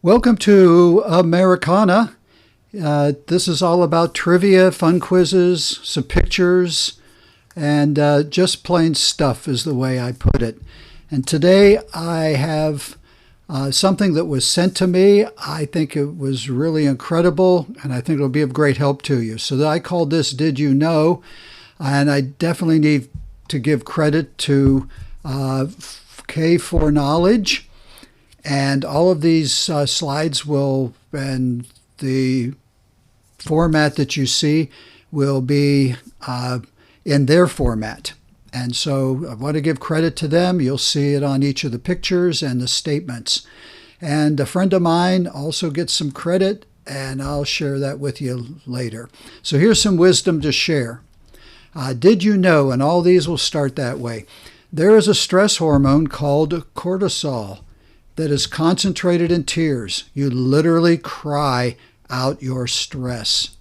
Welcome to Americana. This is all about trivia, fun quizzes, some pictures, and just plain stuff is the way I put it. And today I have something that was sent to me. I think it was really incredible, and I think it'll be of great help to you. So I called this Did You Know? And I definitely need to give credit to K4Knowledge. And all of these slides will, and the format that you see will be in their format. And so I want to give credit to them. You'll see it on each of the pictures and the statements. And a friend of mine also gets some credit, and I'll share that with you later. So here's some wisdom to share. Did you know, and all these will start that way, there is a stress hormone called cortisol that is concentrated in tears. You literally cry out your stress.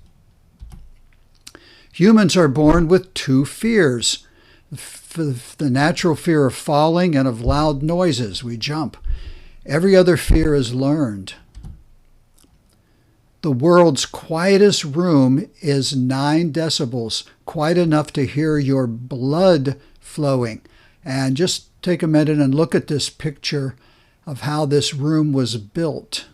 Humans are born with two fears. The natural fear of falling and of loud noises. We jump. Every other fear is learned. The world's quietest room is 9 decibels, quite enough to hear your blood flowing. And just take a minute and look at this picture of how this room was built.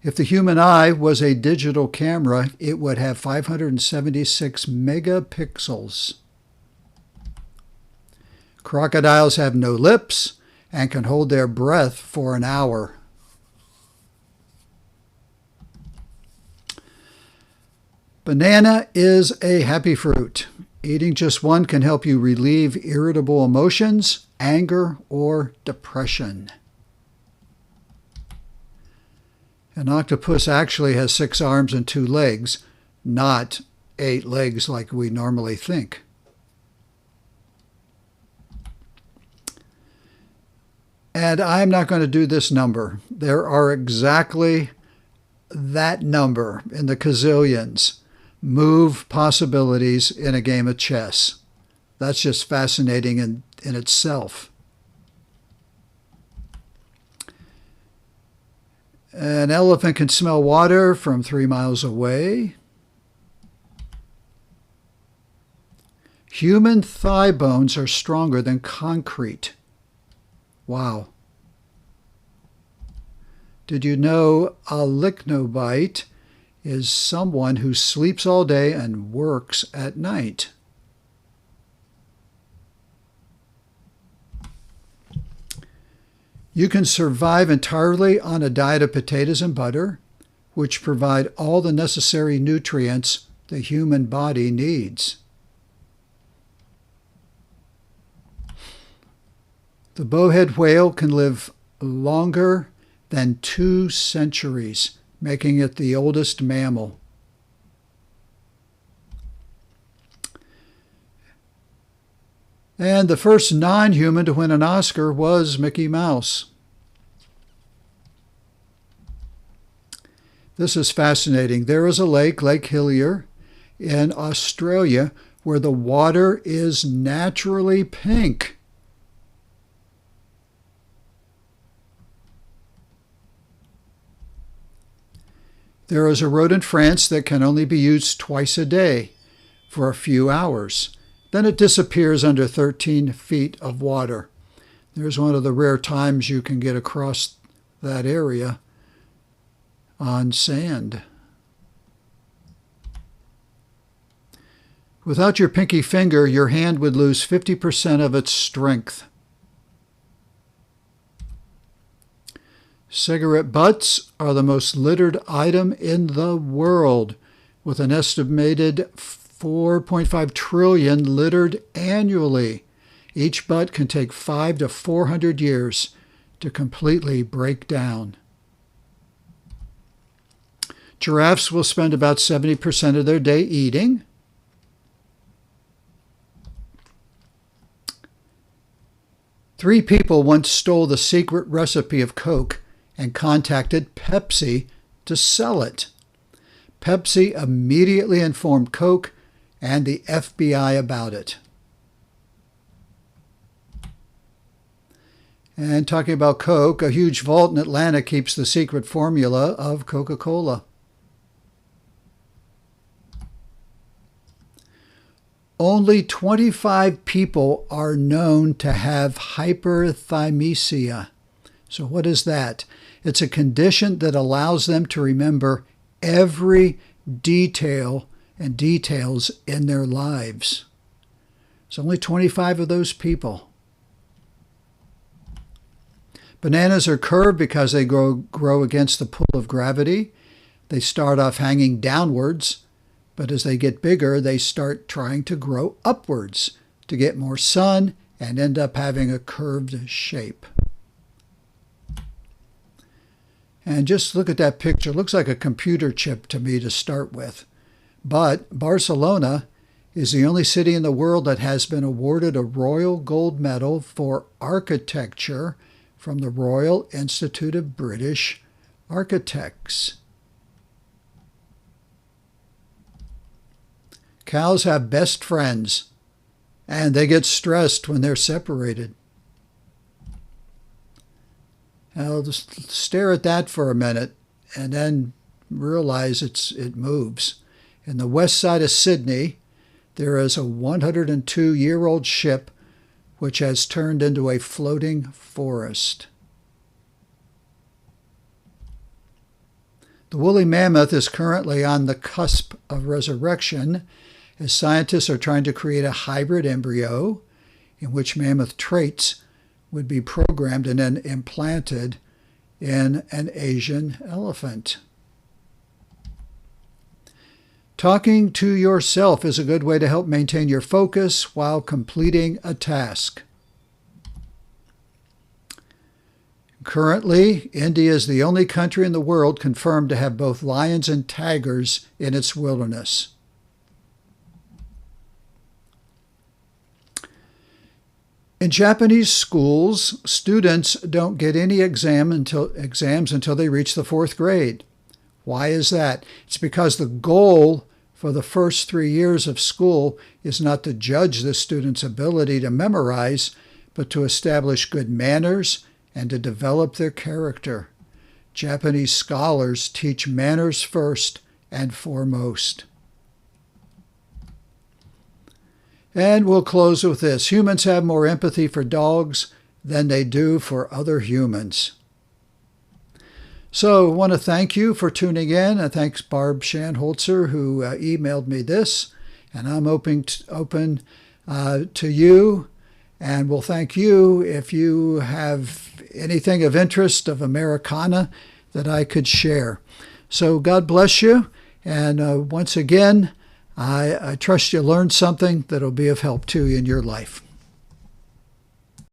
If the human eye was a digital camera, it would have 576 megapixels. Crocodiles have no lips and can hold their breath for an hour. Banana is a happy fruit. Eating just one can help you relieve irritable emotions, anger, or depression. An octopus actually has 6 arms and 2 legs, not 8 legs like we normally think. And I'm not going to do this number. There are exactly that number in the gazillions. Move possibilities in a game of chess. That's just fascinating in itself. An elephant can smell water from 3 miles away. Human thigh bones are stronger than concrete. Wow. Did you know a lychnobite is someone who sleeps all day and works at night? You can survive entirely on a diet of potatoes and butter, which provide all the necessary nutrients the human body needs. The bowhead whale can live longer than 2 centuries, making it the oldest mammal. And the first non-human to win an Oscar was Mickey Mouse. This is fascinating. There is a lake, Lake Hillier, in Australia, where the water is naturally pink. There is a road in France that can only be used twice a day for a few hours. Then it disappears under 13 feet of water. There's one of the rare times you can get across that area on sand. Without your pinky finger, your hand would lose 50% of its strength. Cigarette butts are the most littered item in the world, with an estimated 4.5 trillion littered annually. Each butt can take 500 to 400 years to completely break down. Giraffes will spend about 70% of their day eating. Three people once stole the secret recipe of Coke and contacted Pepsi to sell it. Pepsi immediately informed Coke and the FBI about it. And talking about Coke, a huge vault in Atlanta keeps the secret formula of Coca-Cola. Only 25 people are known to have hyperthymesia. So what is that? It's a condition that allows them to remember every detail and details in their lives. It's only 25 of those people. Bananas are curved because they grow against the pull of gravity. They start off hanging downwards, but as they get bigger, they start trying to grow upwards to get more sun and end up having a curved shape. And just look at that picture. It looks like a computer chip to me to start with. But Barcelona is the only city in the world that has been awarded a Royal Gold Medal for architecture from the Royal Institute of British Architects. Cows have best friends, and they get stressed when they're separated. Now, just stare at that for a minute and then realize it moves. In the west side of Sydney, there is a 102-year-old ship which has turned into a floating forest. The woolly mammoth is currently on the cusp of resurrection as scientists are trying to create a hybrid embryo in which mammoth traits would be programmed and then implanted in an Asian elephant. Talking to yourself is a good way to help maintain your focus while completing a task. Currently, India is the only country in the world confirmed to have both lions and tigers in its wilderness. In Japanese schools, students don't get any exams until they reach the 4th grade. Why is that? It's because the goal for the first 3 years of school is not to judge the student's ability to memorize, but to establish good manners and to develop their character. Japanese scholars teach manners first and foremost. And we'll close with this. Humans have more empathy for dogs than they do for other humans. So I want to thank you for tuning in. And thanks Barb Shanholzer who emailed me this. And I'm open to you. And we'll thank you if you have anything of interest of Americana that I could share. So God bless you. And once again, I trust you learned something that will be of help to you in your life.